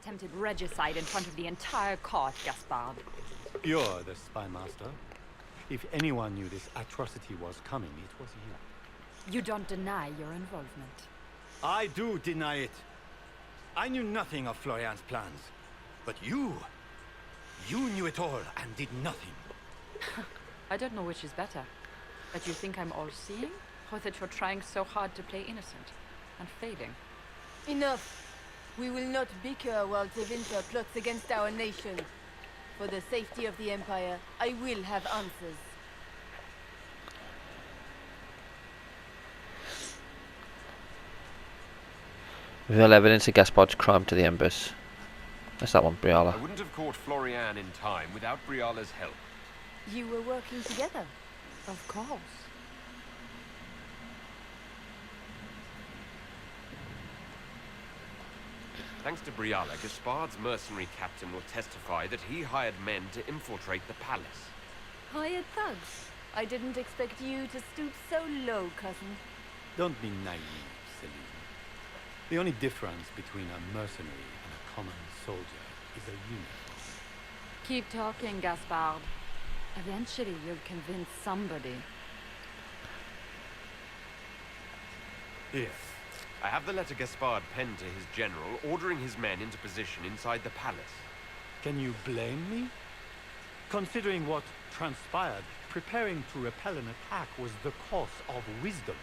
attempted regicide in front of the entire court, Gaspard. You're the spy master. If anyone knew this atrocity was coming, it was you. You don't deny your involvement. I do deny it. I knew nothing of Florian's plans. But you knew it all and did nothing. I don't know which is better. That you think I'm all-seeing, or that you're trying so hard to play innocent and failing. Enough. We will not bicker while Tevinter plots against our nation. For the safety of the Empire, I will have answers. Reveal evidence of Gaspard's crime to the Embers. That's that one, Briala. I wouldn't have caught Florian in time without Briala's help. You were working together? Of course. Thanks to Briala, Gaspard's mercenary captain will testify that he hired men to infiltrate the palace. Hired thugs? I didn't expect you to stoop so low, cousin. Don't be naive, Celine. The only difference between a mercenary and a common soldier is a uniform. Keep talking, Gaspard. Eventually you'll convince somebody. Here. I have the letter Gaspard penned to his general, ordering his men into position inside the palace. Can you blame me? Considering what transpired, preparing to repel an attack was the course of wisdom.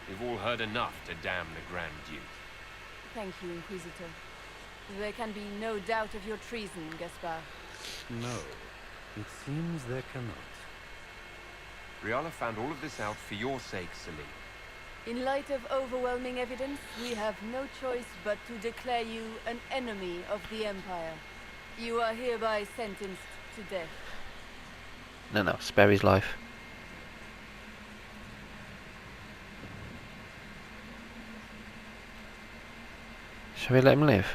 We've all heard enough to damn the Grand Duke. Thank you, Inquisitor. There can be no doubt of your treason, Gaspard. No, it seems there cannot. Briala found all of this out for your sake, Celine. In light of overwhelming evidence, we have no choice but to declare you an enemy of the Empire. You are hereby sentenced to death. No, spare his life. Shall we let him live?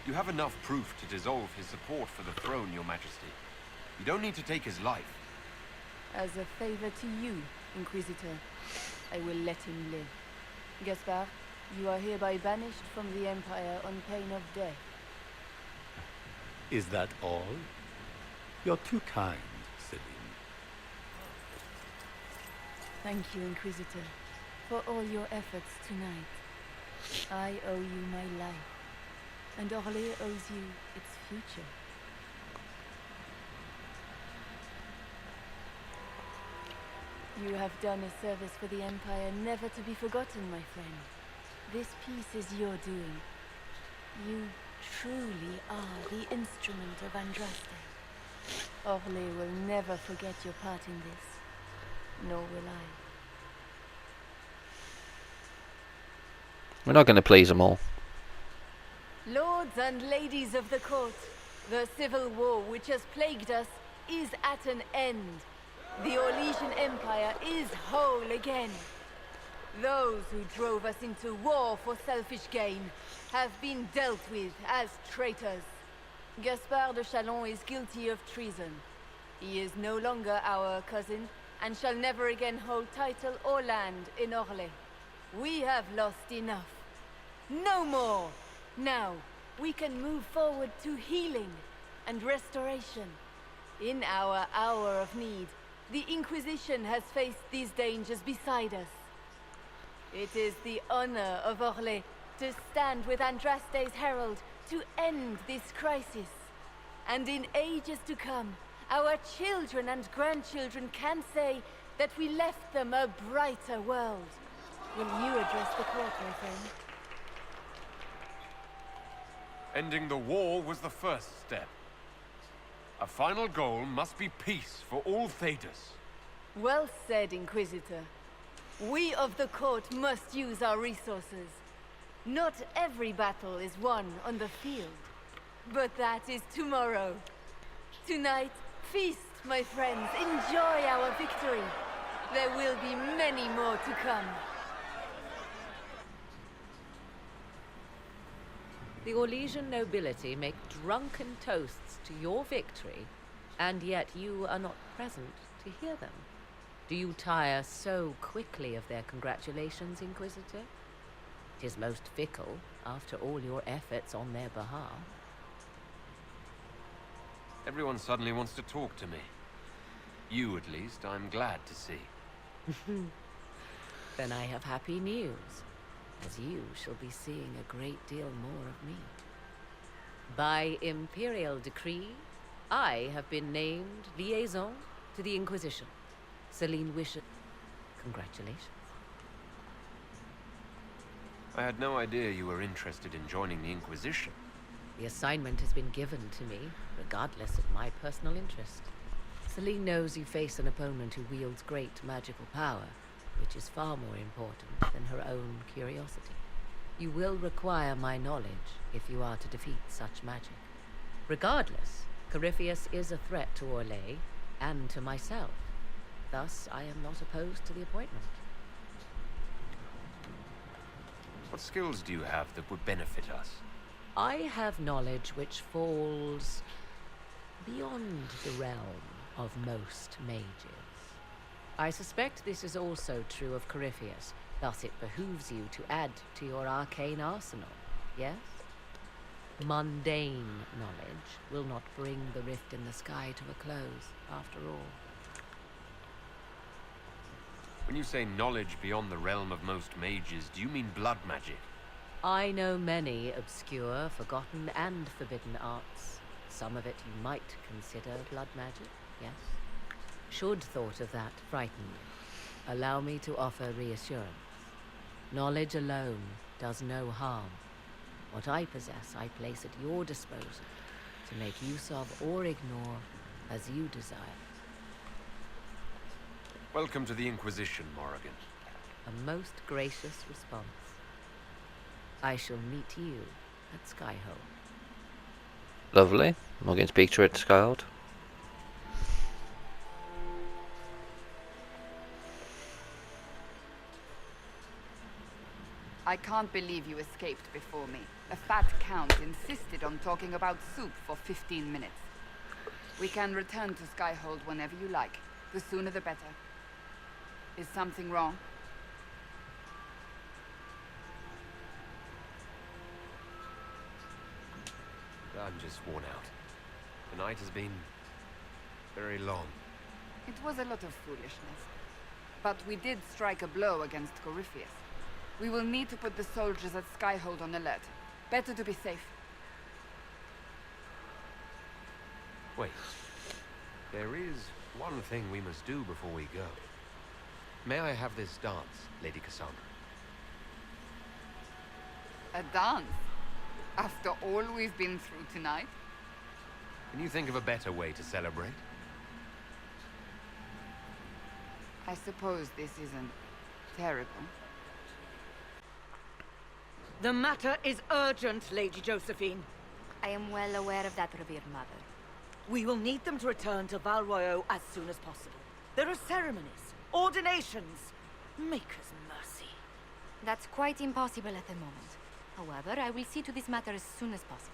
You have enough proof to dissolve his support for the throne, Your Majesty. You don't need to take his life. As a favor to you, Inquisitor, I will let him live. Gaspard, you are hereby banished from the Empire on pain of death. Is that all? You're too kind, Celine. Thank you, Inquisitor, for all your efforts tonight. I owe you my life, and Orlais owes you its future. You have done a service for the Empire never to be forgotten, my friend. This piece is your doing. You truly are the instrument of Andraste. Orlais will never forget your part in this, nor will I. We're not going to please them all. Lords and ladies of the court, the civil war which has plagued us is at an end. The Orlesian Empire is whole again. Those who drove us into war for selfish gain have been dealt with as traitors. Gaspard de Chalon is guilty of treason. He is no longer our cousin, and shall never again hold title or land in Orlais. We have lost enough. No more! Now, we can move forward to healing and restoration. In our hour of need, the Inquisition has faced these dangers beside us. It is the honor of Orlais to stand with Andraste's herald to end this crisis. And in ages to come, our children and grandchildren can say that we left them a brighter world. Will you address the court, my friend? Ending the war was the first step. A final goal must be peace for all Thedas. Well said, Inquisitor. We of the court must use our resources. Not every battle is won on the field, but that is tomorrow. Tonight, feast, my friends. Enjoy our victory. There will be many more to come. The Orlesian nobility make drunken toasts to your victory, and yet you are not present to hear them. Do you tire so quickly of their congratulations, Inquisitor? is most fickle, after all your efforts on their behalf. Everyone suddenly wants to talk to me. You, at least, I'm glad to see. Then I have happy news, as you shall be seeing a great deal more of me. By imperial decree, I have been named liaison to the Inquisition. Celine wishes. Congratulations. I had no idea you were interested in joining the Inquisition. The assignment has been given to me, regardless of my personal interest. Celine knows you face an opponent who wields great magical power, which is far more important than her own curiosity. You will require my knowledge if you are to defeat such magic. Regardless, Corypheus is a threat to Orlais and to myself. Thus, I am not opposed to the appointment. What skills do you have that would benefit us? I have knowledge which falls beyond the realm of most mages. I suspect this is also true of Corypheus, thus it behooves you to add to your arcane arsenal, yes? Mundane knowledge will not bring the rift in the sky to a close, after all. When you say knowledge beyond the realm of most mages, do you mean blood magic? I know many obscure, forgotten, and forbidden arts. Some of it you might consider blood magic, yes? Should thought of that frighten you, allow me to offer reassurance. Knowledge alone does no harm. What I possess, I place at your disposal to make use of or ignore as you desire. Welcome to the Inquisition, Morrigan. A most gracious response. I shall meet you at Skyhold. Lovely. I'm going to speak to her at Skyhold. I can't believe you escaped before me. A fat count insisted on talking about soup for 15 minutes. We can return to Skyhold whenever you like. The sooner the better. Is something wrong? I'm just worn out. The night has been very long. It was a lot of foolishness. But we did strike a blow against Corypheus. We will need to put the soldiers at Skyhold on alert. Better to be safe. Wait. There is one thing we must do before we go. May I have this dance, Lady Cassandra? A dance? After all we've been through tonight? Can you think of a better way to celebrate? I suppose this isn't terrible. The matter is urgent, Lady Josephine. I am well aware of that, revered mother. We will need them to return to Val Royeaux as soon as possible. There are ceremonies, ordinations. Maker's mercy. That's quite impossible at the moment. However, I will see to this matter as soon as possible.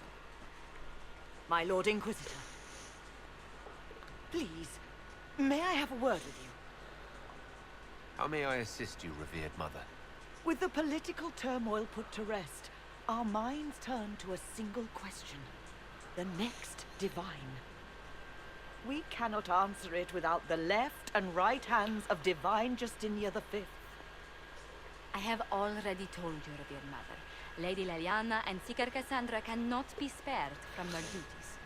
My Lord Inquisitor. Please, may I have a word with you? How may I assist you, revered mother? With the political turmoil put to rest, our minds turn to a single question. The next divine. We cannot answer it without the left and right hands of Divine Justinia V. I have already told you, revered mother. Lady Leliana and Seeker Cassandra cannot be spared from their duties.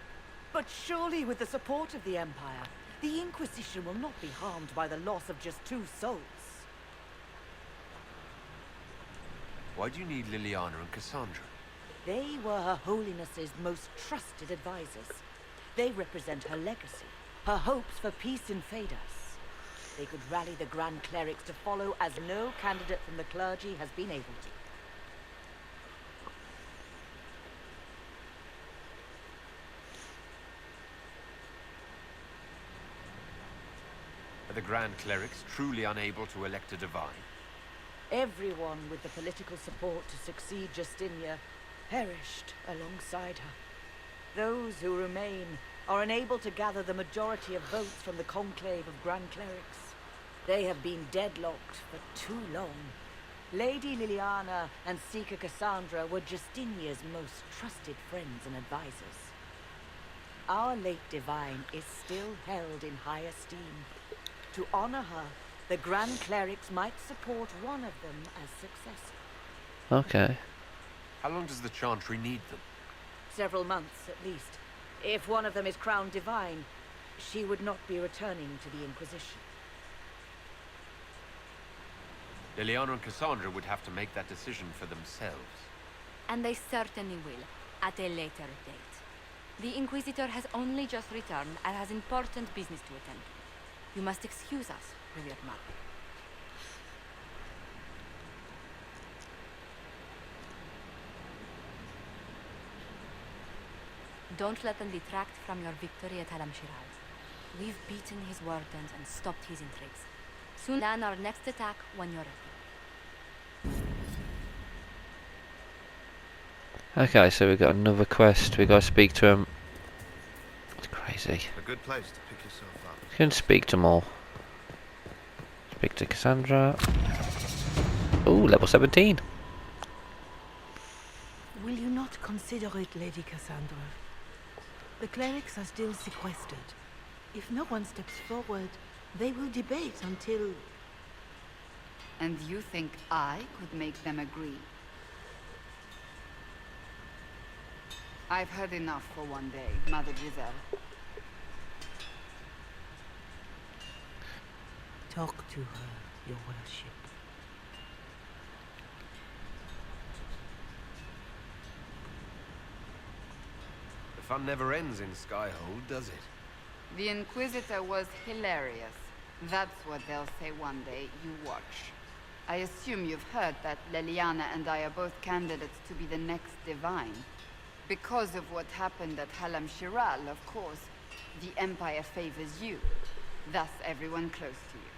But surely with the support of the Empire, the Inquisition will not be harmed by the loss of just 2 souls. Why do you need Liliana and Cassandra? They were Her Holiness's most trusted advisors. They represent her legacy, her hopes for peace in Phaedos. They could rally the Grand Clerics to follow as no candidate from the clergy has been able to. Are the Grand Clerics truly unable to elect a divine? Everyone with the political support to succeed Justinia perished alongside her. Those who remain are unable to gather the majority of votes from the conclave of Grand Clerics. They have been deadlocked for too long. Lady Liliana and Seeker Cassandra were Justinia's most trusted friends and advisors. Our late divine is still held in high esteem. To honor her, the Grand Clerics might support one of them as successor. Okay. How long does the Chantry need them? Several months, at least. If one of them is crowned divine, she would not be returning to the Inquisition. Liliana and Cassandra would have to make that decision for themselves. And they certainly will, at a later date. The Inquisitor has only just returned and has important business to attend to. You must excuse us, Revered Mother. Don't let them detract from your victory at Halam-Shiral. We've beaten his wardens and stopped his intrigues. Soon plan our next attack when you're ready. Okay, so we've got another quest. We've got to speak to him. It's crazy. A good place to pick yourself up. You can speak to more. Speak to Cassandra. Ooh, level 17. Will you not consider it, Lady Cassandra? The clerics are still sequestered. If no one steps forward, they will debate until... And you think I could make them agree? I've heard enough for one day, Mother Giselle. Talk to her, your worship. The fun never ends in Skyhold, does it? The Inquisitor was hilarious. That's what they'll say one day. You watch. I assume you've heard that Liliana and I are both candidates to be the next divine. Because of what happened at Halam-Shiral, of course, the Empire favors you. Thus, everyone close to you.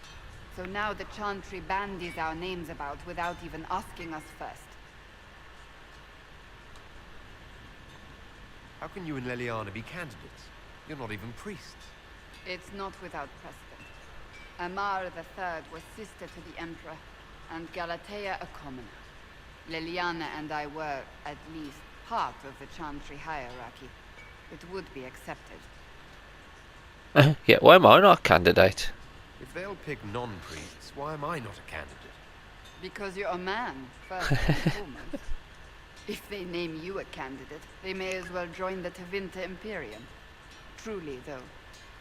So now the Chantry bandies our names about without even asking us first. How can you and Liliana be candidates? You're not even priests. It's not without precedent. Amar III was sister to the Emperor, and Galatea a commoner. Liliana and I were, at least, part of the Chantry hierarchy. It would be accepted. Yeah, why am I not a candidate? If they'll pick non-priests, why am I not a candidate? Because you're a man, first and foremost. If they name you a candidate, they may as well join the Tevinter Imperium. Truly, though,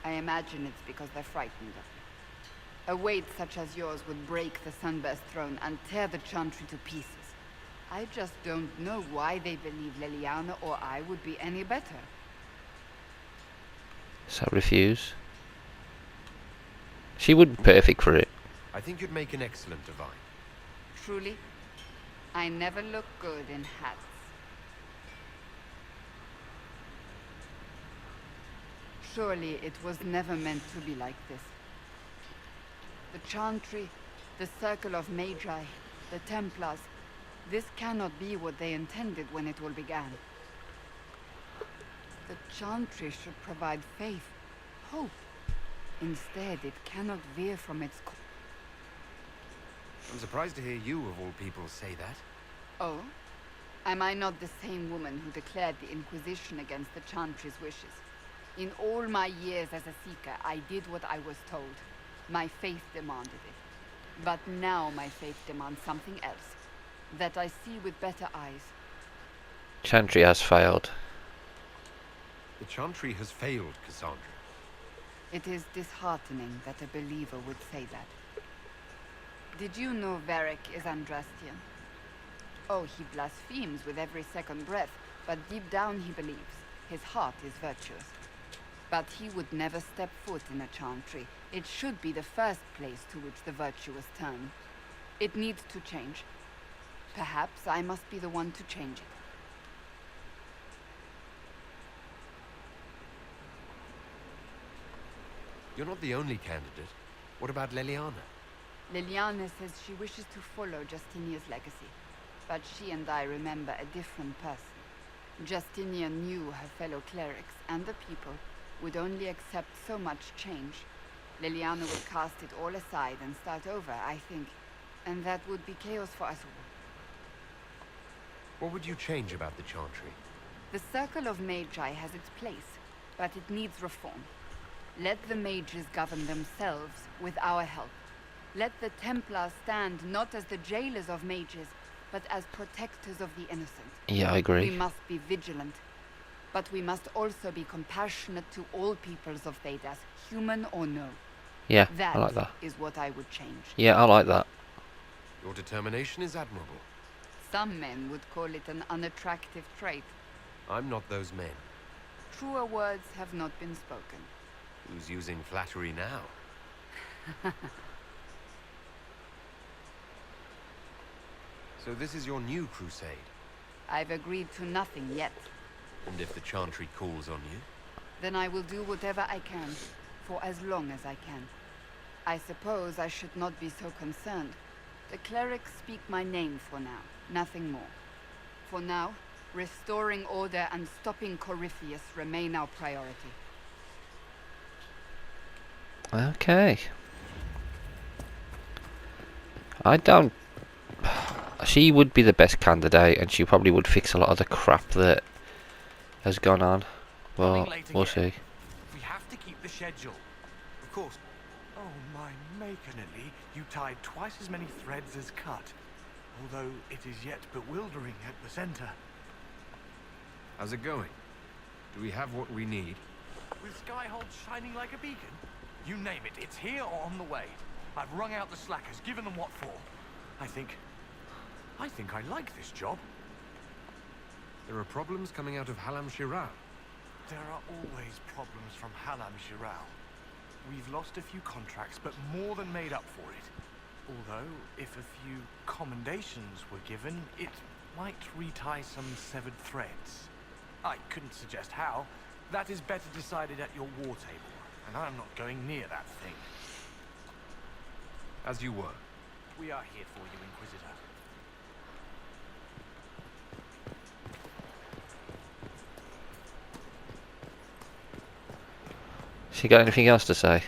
I imagine it's because they're frightened of you. A weight such as yours would break the Sunburst throne and tear the Chantry to pieces. I just don't know why they believe Liliana or I would be any better. So refuse. She would be perfect for it. I think you'd make an excellent divine. Truly, I never look good in hats. Surely it was never meant to be like this. The Chantry, the Circle of Magi, the Templars, this cannot be what they intended when it all began. The Chantry should provide faith, hope. Instead, it cannot veer from its course. I'm surprised to hear you, of all people, say that. Oh? Am I not the same woman who declared the Inquisition against the Chantry's wishes? In all my years as a Seeker, I did what I was told. My faith demanded it. But now my faith demands something else. That I see with better eyes. Chantry has failed. The Chantry has failed, Cassandra. It is disheartening that a believer would say that. Did you know Varric is Andrastian? Oh, he blasphemes with every second breath, but deep down he believes. His heart is virtuous. But he would never step foot in a Chantry. It should be the first place to which the virtuous turn. It needs to change. Perhaps I must be the one to change it. You're not the only candidate. What about Liliana? Liliana says she wishes to follow Justinia's legacy. But she and I remember a different person. Justinia knew her fellow clerics and the people would only accept so much change. Liliana would cast it all aside and start over, I think. And that would be chaos for us all. What would you change about the Chantry? The Circle of Magi has its place, but it needs reform. Let the mages govern themselves with our help. Let the Templars stand not as the jailers of mages, but as protectors of the innocent. Yeah, I agree. We must be vigilant, but we must also be compassionate to all peoples of Thedas, human or no. Yeah, That I like that. is what I would change. Yeah, I like that. Your determination is admirable. Some men would call it an unattractive trait. I'm not those men. Truer words have not been spoken. Who's using flattery now? So this is your new crusade? I've agreed to nothing yet. And if the Chantry calls on you? Then I will do whatever I can, for as long as I can. I suppose I should not be so concerned. The clerics speak my name for now, nothing more. For now, restoring order and stopping Corypheus remain our priority. Okay. I don't... She would be the best candidate, and she probably would fix a lot of the crap that has gone on. Well, we'll see. We have to keep the schedule. Of course. Oh, my Makerly, you tied twice as many threads as cut. Although it is yet bewildering at the center. How's it going? Do we have what we need? With Skyhold shining like a beacon? You name it, it's here or on the way. I've wrung out the slackers, given them what for. I think I like this job. There are problems coming out of Halam Shiral. There are always problems from Halam Shiral. We've lost a few contracts, but more than made up for it. Although, if a few commendations were given, it might retie some severed threads. I couldn't suggest how. That is better decided at your war table, and I'm not going near that thing. As you were. We are here for you, Inquisitor. She got anything else to say?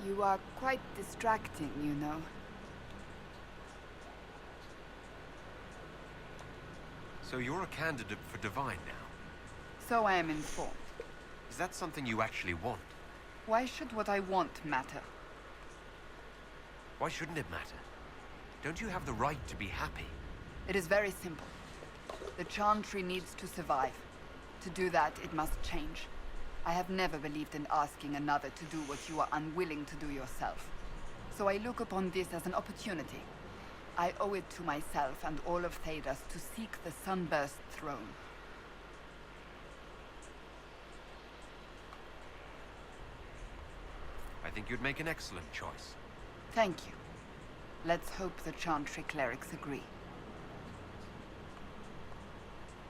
You are quite distracting, you know. So you're a candidate for Divine now? So I am informed. Is that something you actually want? Why should what I want matter? Why shouldn't it matter? Don't you have the right to be happy? It is very simple. The Chantry needs to survive. To do that, it must change. I have never believed in asking another to do what you are unwilling to do yourself. So I look upon this as an opportunity. I owe it to myself and all of Thedas to seek the Sunburst throne. I think you'd make an excellent choice. Thank you. Let's hope the Chantry clerics agree.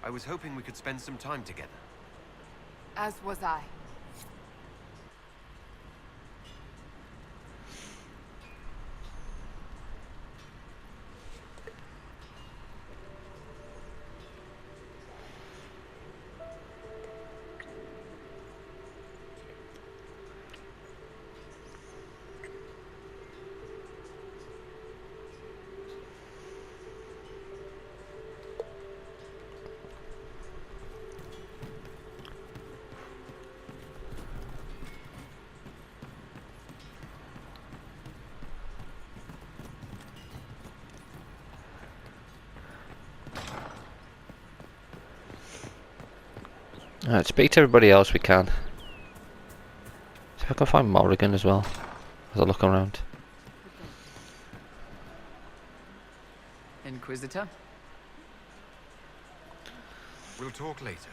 I was hoping we could spend some time together. As was I. Alright, speak to everybody else we can. See if I can find Morrigan as well, as I look around. Inquisitor? We'll talk later.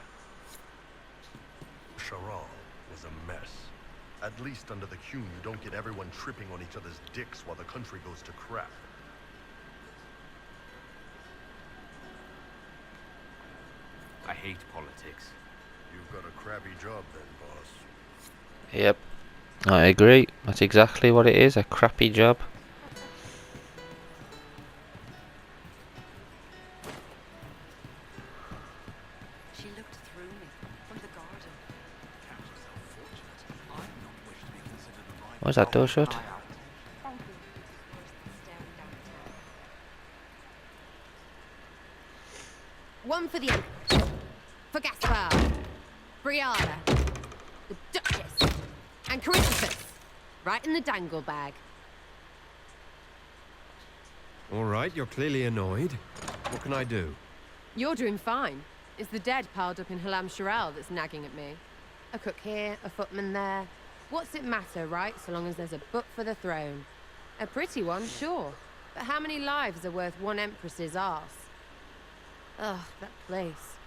Shiral was a mess. At least under the Qun, you don't get everyone tripping on each other's dicks while the country goes to crap. I hate politics. You've got a crappy job then, boss. Yep, I agree. That's exactly what it is, a crappy job. She looked through me from the garden. Why is that door shut? Frankly, it was worse than staring down for the Emperor, for Gaspar, Brianna, the Duchess, and Christopher. Right in the dangle bag. All right, you're clearly annoyed. What can I do? You're doing fine. It's the dead piled up in Halam Shiral that's nagging at me. A cook here, a footman there. What's it matter, right? So long as there's a book for the throne. A pretty one, sure. But how many lives are worth one empress's arse? Ugh, that place.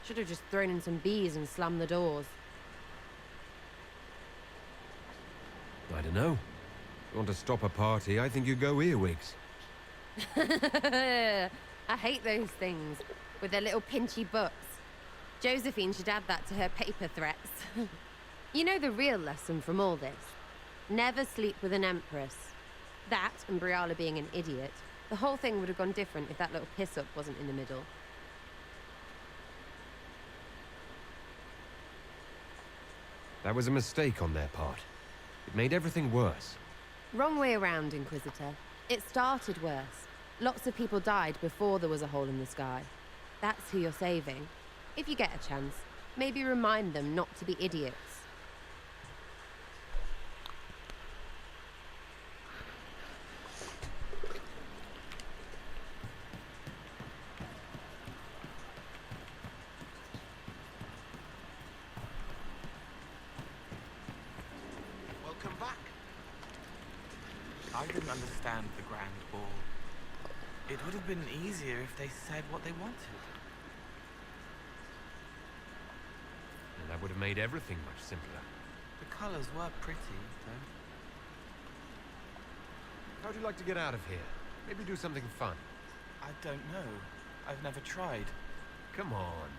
Should have just thrown in some bees and slammed the doors. I don't know. You want to stop a party, I think you go earwigs. I hate those things, with their little pinchy butts. Josephine should add that to her paper threats. You know the real lesson from all this? Never sleep with an empress. That, and Briala being an idiot. The whole thing would have gone different if that little piss-up wasn't in the middle. That was a mistake on their part. It made everything worse. Wrong way around, Inquisitor. It started worse. Lots of people died before there was a hole in the sky. That's who you're saving. If you get a chance, maybe remind them not to be idiots. Welcome back. I didn't understand the Grand Ball. It would have been easier if they said what they wanted. And that would have made everything much simpler. The colors were pretty, though. How'd you like to get out of here? Maybe do something fun. I don't know. I've never tried. Come on.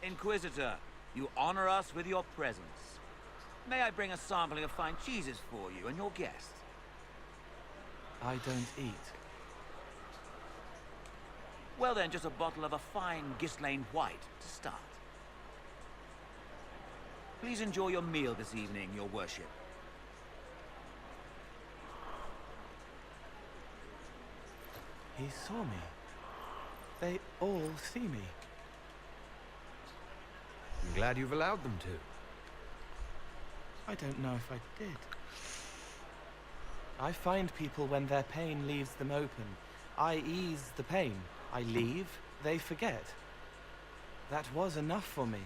Inquisitor, you honor us with your presence. May I bring a sampling of fine cheeses for you and your guest? I don't eat. Well then, just a bottle of a fine Ghislaine White to start. Please enjoy your meal this evening, your worship. He saw me. They all see me. I'm glad you've allowed them to. I don't know if I did. I find people when their pain leaves them open. I ease the pain. I leave, they forget. That was enough for me.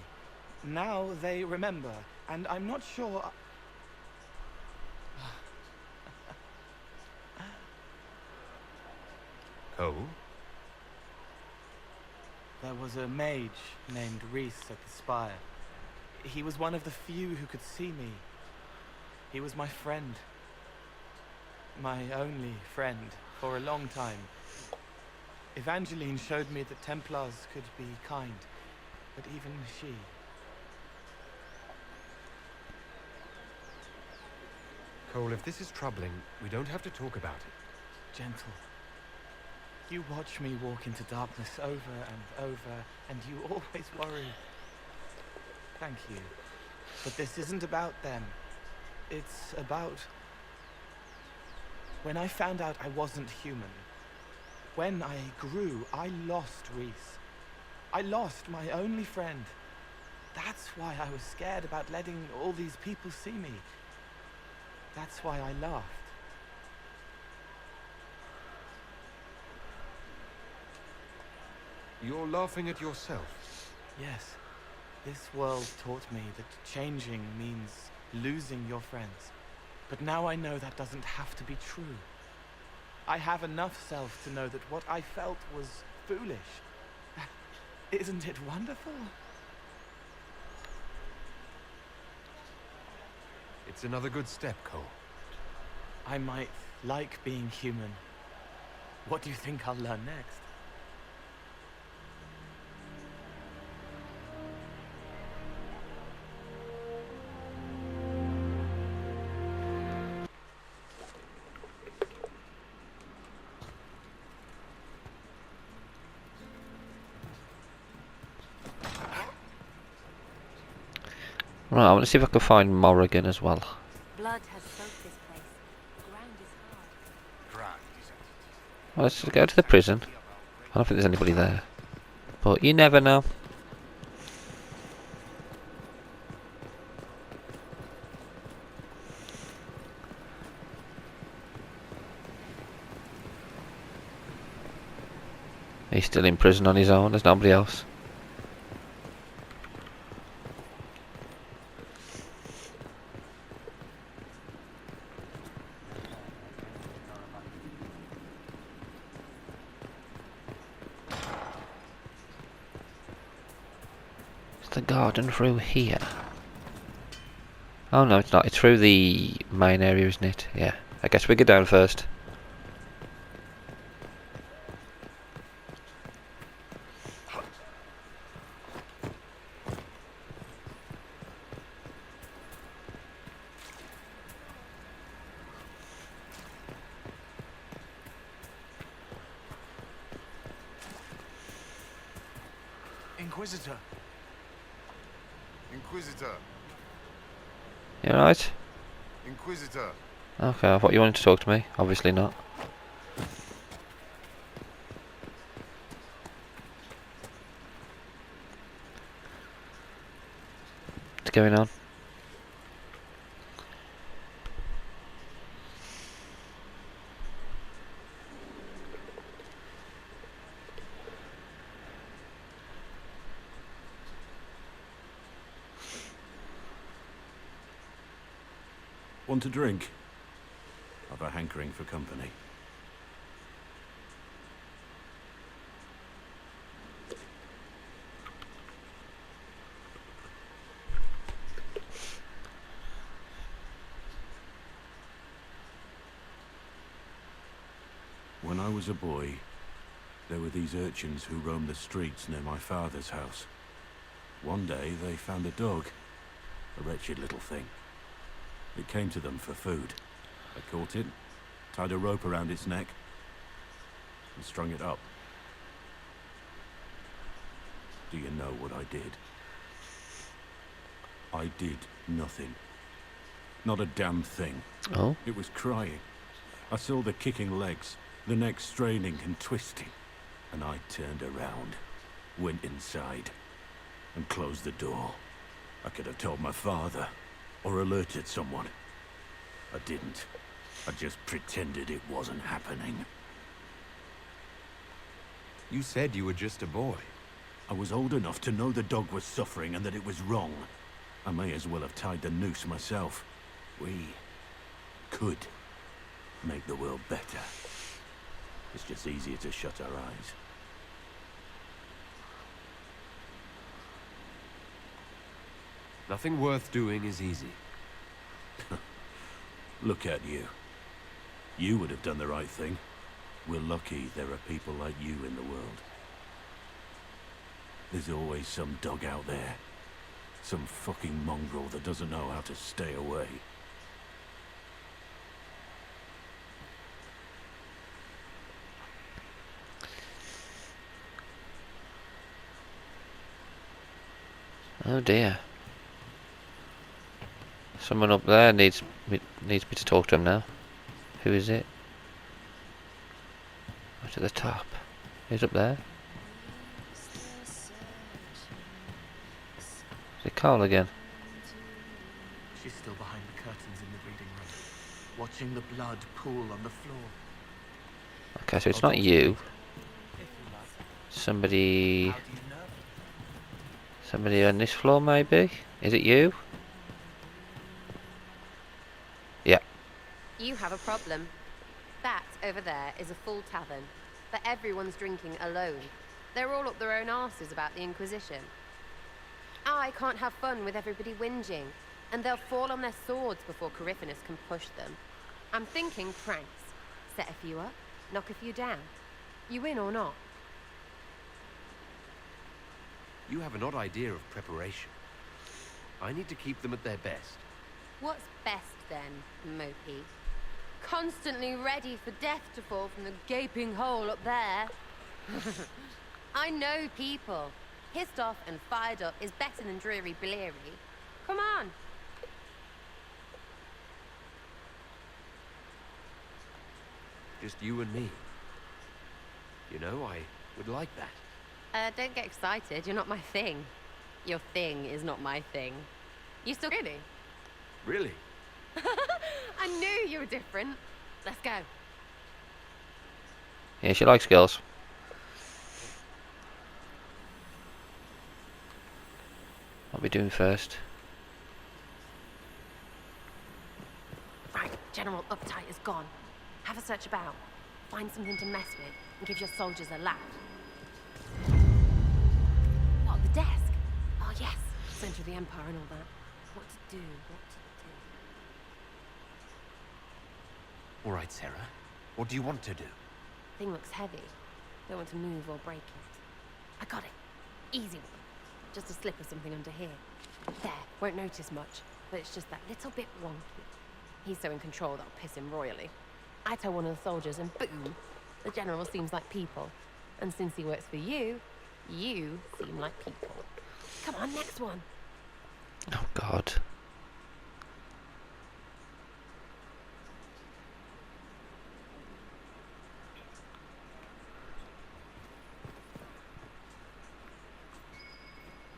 Now they remember, and I'm not sure... Oh? There was a mage named Reese at the spire. He was one of the few who could see me. He was my friend. My only friend for a long time. Evangeline showed me that Templars could be kind, but even she... Cole, if this is troubling, we don't have to talk about it. Gentle. You watch me walk into darkness over and over, and you always worry. Thank you. But this isn't about them. It's about... When I found out I wasn't human, when I grew, I lost Reese. I lost my only friend. That's why I was scared about letting all these people see me. That's why I laughed. You're laughing at yourself? Yes. This world taught me that changing means losing your friends. But now I know that doesn't have to be true. I have enough self to know that what I felt was foolish. Isn't it wonderful? It's another good step, Cole. I might like being human. What do you think I'll learn next? Right, I want to see if I can find Morrigan as well. Blood has soaked this place. The ground is hard. Well, let's just go to the prison. I don't think there's anybody there. But you never know. He's still in prison on his own, there's nobody else. It's the garden through here. Oh no, it's not. It's through the main area, isn't it? Yeah. I guess we go down first. Inquisitor. Inquisitor. You alright? Inquisitor. Okay, I thought you wanted to talk to me. Obviously not. What's going on? Want a drink? I've a hankering for company. When I was a boy, there were these urchins who roamed the streets near my father's house. One day they found a dog, a wretched little thing. It came to them for food. I caught it, tied a rope around its neck, and strung it up. Do you know what I did? I did nothing. Not a damn thing. Oh? It was crying. I saw the kicking legs, the neck straining and twisting, and I turned around, went inside, and closed the door. I could have told my father, or alerted someone. I didn't. I just pretended it wasn't happening. You said you were just a boy. I was old enough to know the dog was suffering and that it was wrong. I may as well have tied the noose myself. We could make the world better. It's just easier to shut our eyes. Nothing worth doing is easy. Look at you. You would have done the right thing. We're lucky there are people like you in the world. There's always some dog out there. Some fucking mongrel that doesn't know how to stay away. Oh dear. Someone up there needs me to talk to him now. Who is it? Right at the top. Who's up there? Is it Carl again? She's still behind the curtains in the reading room, watching the blood pool on the floor. Okay, so it's not you. Somebody on this floor maybe? Is it you? Yeah. You have a problem. That over there is a full tavern, but everyone's drinking alone. They're all up their own arses about the Inquisition. I can't have fun with everybody whinging, and they'll fall on their swords before Coryphanus can push them. I'm thinking pranks. Set a few up, knock a few down. You in or not? You have an odd idea of preparation. I need to keep them at their best. What's best then, Mopey? Constantly ready for death to fall from the gaping hole up there. I know people. Pissed off and fired up is better than dreary bleary. Come on. Just you and me. You know, I would like that. Don't get excited. You're not my thing. Your thing is not my thing. You still really? Really? I knew you were different. Let's go. Yeah, she likes girls. What are we doing first? Right, General Uptight is gone. Have a search about. Find something to mess with and give your soldiers a laugh. What, the desk? Oh yes, Center of the Empire and all that. What to do, what to do. All right, Sarah. What do you want to do? Thing looks heavy. Don't want to move or break it. I got it. Easy one. Just a slip or something under here. There, won't notice much, but it's just that little bit wonky. He's so in control that'll piss him royally. I tell one of the soldiers and boom, the general seems like people. And since he works for you, you seem like people. Come on, next one. Oh God.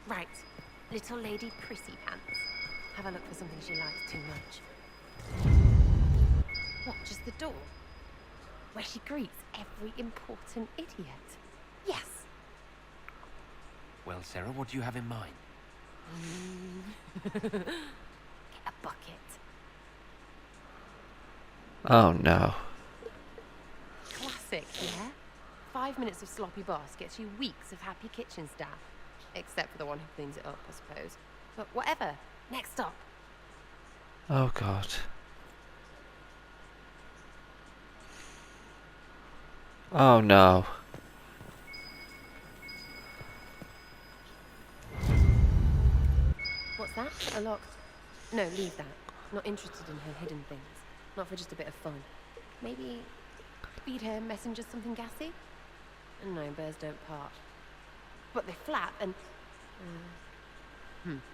Right, little lady prissy pants. Have a look for something she likes too much. What, just the door? Where she greets every important idiot. Yes. Well, Sarah, what do you have in mind? Get a bucket. Oh no. Classic, yeah? 5 minutes of sloppy boss gets you weeks of happy kitchen staff. Except for the one who cleans it up, I suppose. But whatever. Next stop. Oh God. Oh no. What's that? A locked... No, leave that. Not interested in her hidden things. Not for just a bit of fun. Maybe feed her messengers something gassy? No, birds don't part. But they flap and...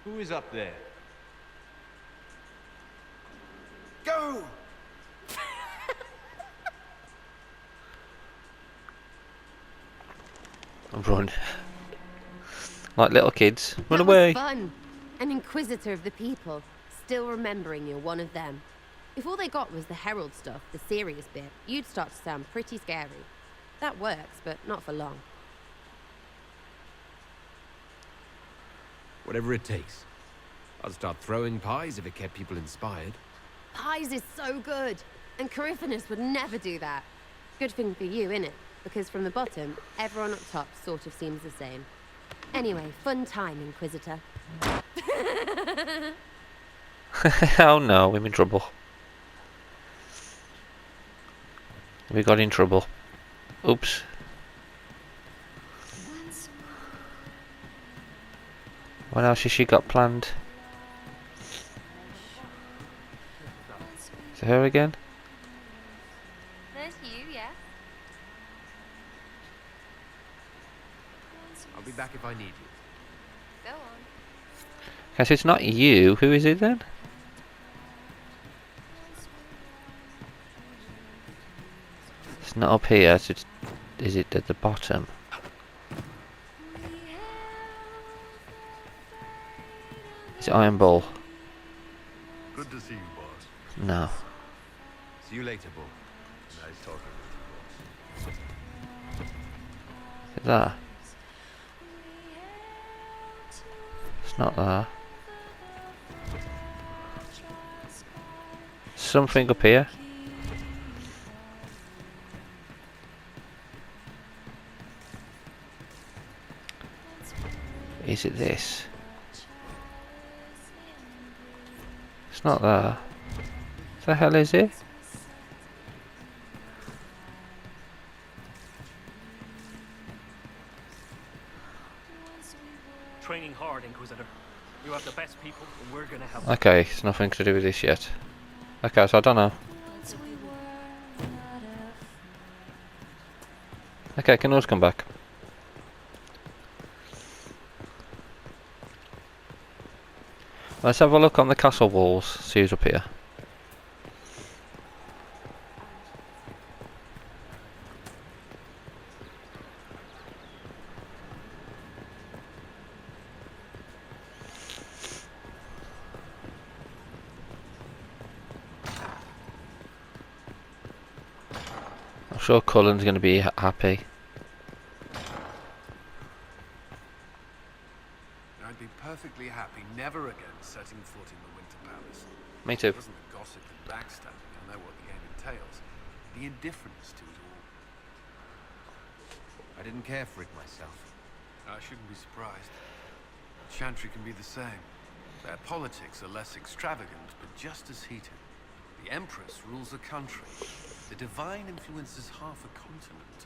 Who is up there? Go! Run. Like little kids. Run That was away. fun. An inquisitor of the people. Still remembering you're one of them. If all they got was the herald stuff, the serious bit, you'd start to sound pretty scary. That works, but not for long. Whatever it takes. I'd start throwing pies if it kept people inspired. Pies is so good, and Coryphanus would never do that. Good thing for you, innit? Because from the bottom, everyone up top sort of seems the same. Anyway, fun time, Inquisitor. Oh no, we're in trouble. We got in trouble. Oops. What else has she got planned? Is it her again? There's you, yeah? I'll be back if I need you. Go on. Okay, so it's not you. Who is it then? It's not up here. So is it at the bottom? Is it Iron Ball? Good to see you, boss. No. See you later, Bull. Nice talking with you, boss. Is it there? It's not there. Something up here. Is it this? It's not there. What the hell is it? Training hard, Inquisitor. You have the best people, and we're gonna help. Okay, it's nothing to do with this yet. Okay, so I don't know. Okay, can those come back? Let's have a look on the castle walls, see who's up here. I'm sure Cullen's going to be happy. I'd be perfectly happy never again setting foot in the Winter Palace. Me too. It wasn't the gossip and backstabbing, I know what the game entails. The indifference to it all. I didn't care for it myself. I shouldn't be surprised. Chantry can be the same. Their politics are less extravagant, but just as heated. The Empress rules a country. The Divine influences half a continent.